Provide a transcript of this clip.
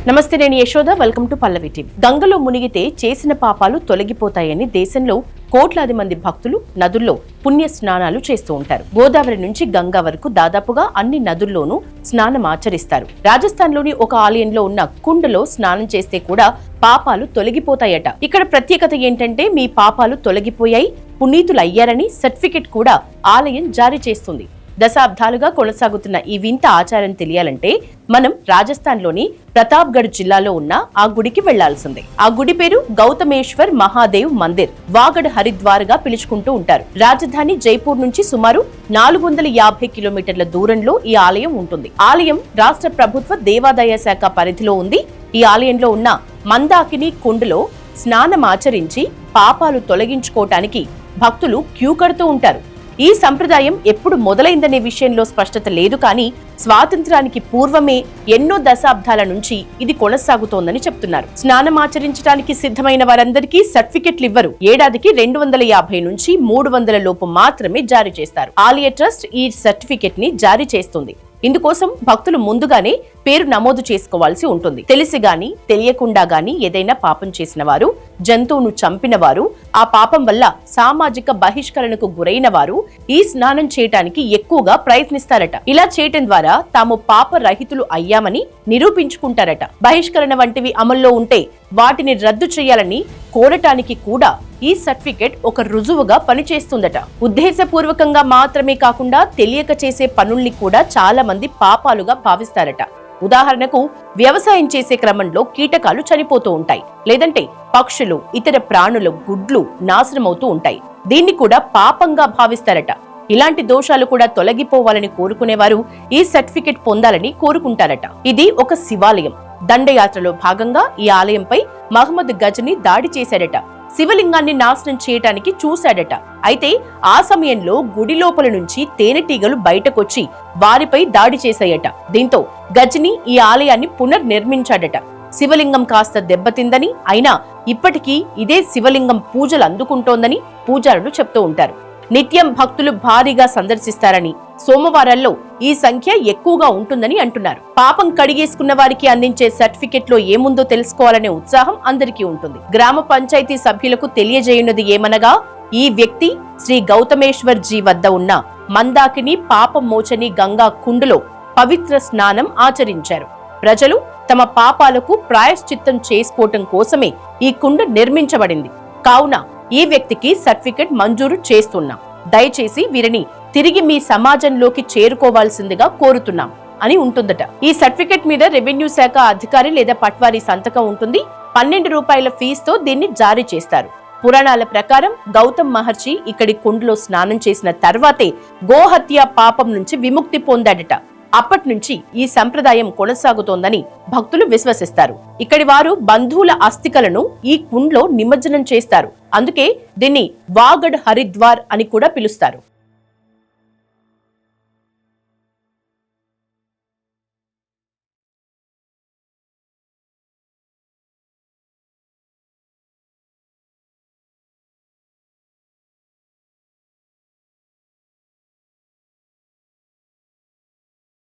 నమస్తే, నేను Yashoda. Welcome to Pallavi TV. గంగలో మునిగితే చేసిన పాపాలు తొలగిపోతాయని దేశంలో కోట్లాది మంది భక్తులు నదుల్లో పుణ్య స్నానాలు చేస్తూ ఉంటారు. గోదావరి నుంచి గంగా వరకు దాదాపుగా అన్ని నదుల్లోనూ స్నానం ఆచరిస్తారు. రాజస్థాన్ లోని ఒక ఆలయంలో ఉన్న కుండలో స్నానం చేస్తే కూడా పాపాలు తొలగిపోతాయట. ఇక్కడ ప్రత్యేకత ఏంటంటే మీ పాపాలు తొలగిపోయాయి, పునీతులయ్యారని సర్టిఫికెట్ కూడా ఆలయం జారీ చేస్తుంది. దశాబ్దాలుగా కొనసాగుతున్న ఈ వింత ఆచారం తెలియాలంటే మనం రాజస్థాన్ లోని ప్రతాప్గఢ్ జిల్లాలో ఉన్న ఆ గుడికి వెళ్లాల్సిందే. ఆ గుడి పేరు గౌతమేశ్వర్ మహాదేవ్ మందిర్. వాగడ్ హరిద్వార్ గా పిలుచుకుంటూ ఉంటారు. రాజధాని జైపూర్ నుంచి సుమారు 450 కిలోమీటర్ల దూరంలో ఈ ఆలయం ఉంటుంది. ఆలయం రాష్ట్ర ప్రభుత్వ దేవాదాయ శాఖ పరిధిలో ఉంది. ఈ ఆలయంలో ఉన్న మందాకిని కుండలో స్నానం ఆచరించి పాపాలు తొలగించుకోవటానికి భక్తులు క్యూ కడుతూ ఉంటారు. ఈ సంప్రదాయం ఎప్పుడు మొదలైందనే విషయంలో స్పష్టత లేదు, కానీ స్వాతంత్రానికి పూర్వమే ఎన్నో దశాబ్దాల నుంచి ఇది కొనసాగుతోందని చెప్తున్నారు. స్నానం ఆచరించడానికి సిద్ధమైన వారందరికీ సర్టిఫికెట్లు ఇవ్వరు. ఏడాదికి 250 నుంచి 300 లోపు మాత్రమే జారీ చేస్తారు. ఆలయ ట్రస్ట్ ఈ సర్టిఫికెట్ ని జారీ చేస్తుంది. ఇందుకోసం భక్తులు ముందుగానే పేరు నమోదు చేసుకోవాల్సి ఉంటుంది. తెలిసి గాని తెలియకుండా గాని ఏదైనా పాపం చేసిన వారు, జంతువును చంపిన వారు, ఆ పాపం వల్ల సామాజిక బహిష్కరణకు గురైన వారు ఈ స్నానం చేయటానికి ఎక్కువగా ప్రయత్నిస్తారట. ఇలా చేయటం ద్వారా తాము పాప రహితులు అయ్యామని నిరూపించుకుంటారట. బహిష్కరణ వంటివి అమల్లో ఉంటే వాటిని రద్దు చేయాలని కోరటానికి కూడా ఈ సర్టిఫికెట్ ఒక రుజువుగా పనిచేస్తుందట. ఉద్దేశపూర్వకంగా మాత్రమే కాకుండా తెలియక చేసే పనుల్ని కూడా చాలా మంది పాపాలుగా భావిస్తారట. ఉదాహరణకు వ్యవసాయం చేసే క్రమంలో కీటకాలు చనిపోతూ ఉంటాయి, లేదంటే పక్షులు, ఇతర ప్రాణుల గుడ్లు నాశనమవుతూ ఉంటాయి. దీన్ని కూడా పాపంగా భావిస్తారట. ఇలాంటి దోషాలు కూడా తొలగిపోవాలని కోరుకునేవారు ఈ సర్టిఫికెట్ పొందాలని కోరుకుంటారట. ఇది ఒక శివాలయం. దండయాత్రలో భాగంగా ఈ ఆలయంపై మహమ్మద్ గజని దాడి చేశాడట. శివలింగాన్ని నాశనం చేయటానికి చూశాడట. అయితే ఆ సమయంలో గుడి లోపల నుంచి తేనెటీగలు బయటకొచ్చి వారిపై దాడి చేశాయట. దీంతో గజని ఈ ఆలయాన్ని పునర్నిర్మించాడట. శివలింగం కాస్త దెబ్బతిందని, అయినా ఇప్పటికీ ఇదే శివలింగం పూజలు అందుకుంటోందని పూజారులు చెప్తూ ఉంటారు. నిత్యం భక్తులు భారీగా సందర్శిస్తారని, సోమవారాల్లో ఈ సంఖ్య ఎక్కువగా ఉంటుందని అంటున్నారు. పాపం కడిగేసుకున్న వారికి అందించే సర్టిఫికెట్ లో ఏముందో తెలుసుకోవాలనే ఉత్సాహం అందరికీ ఉంటుంది. గ్రామ పంచాయతీ సభ్యులకు తెలియజేయున్నది ఏమనగా, ఈ వ్యక్తి శ్రీ గౌతమేశ్వర్ జీ వద్ద ఉన్న మందాకిని పాపం మోచని గంగా కుండలో పవిత్ర స్నానం ఆచరించారు. ప్రజలు తమ పాపాలకు ప్రాయశ్చిత్తం చేసుకోవటం కోసమే ఈ కుండ నిర్మించబడింది. కావున ఈ వ్యక్తికి సర్టిఫికెట్ మంజూరు చేస్తున్నాం. దయచేసి వీరిని తిరిగి మీ సమాజంలోకి చేరుకోవాల్సిందిగా కోరుతున్నాం అని ఉంటుందట. ఈ సర్టిఫికెట్ మీద రెవెన్యూ శాఖ అధికారి లేదా పట్వారీ సంతకం ఉంటుంది. 12 రూపాయల ఫీజుతో దీన్ని జారీ చేస్తారు. పురాణాల ప్రకారం గౌతమ్ మహర్షి ఇక్కడి కుండలో స్నానం చేసిన తర్వాతే గోహత్య పాపం నుంచి విముక్తి పొందాడట. అప్పటి నుంచి ఈ సంప్రదాయం కొనసాగుతోందని భక్తులు విశ్వసిస్తారు. ఇక్కడి వారు బంధువుల అస్థికలను ఈ కుండలో నిమజ్జనం చేస్తారు. అందుకే దీన్ని వాగడ్ హరిద్వార్ అని కూడా పిలుస్తారు.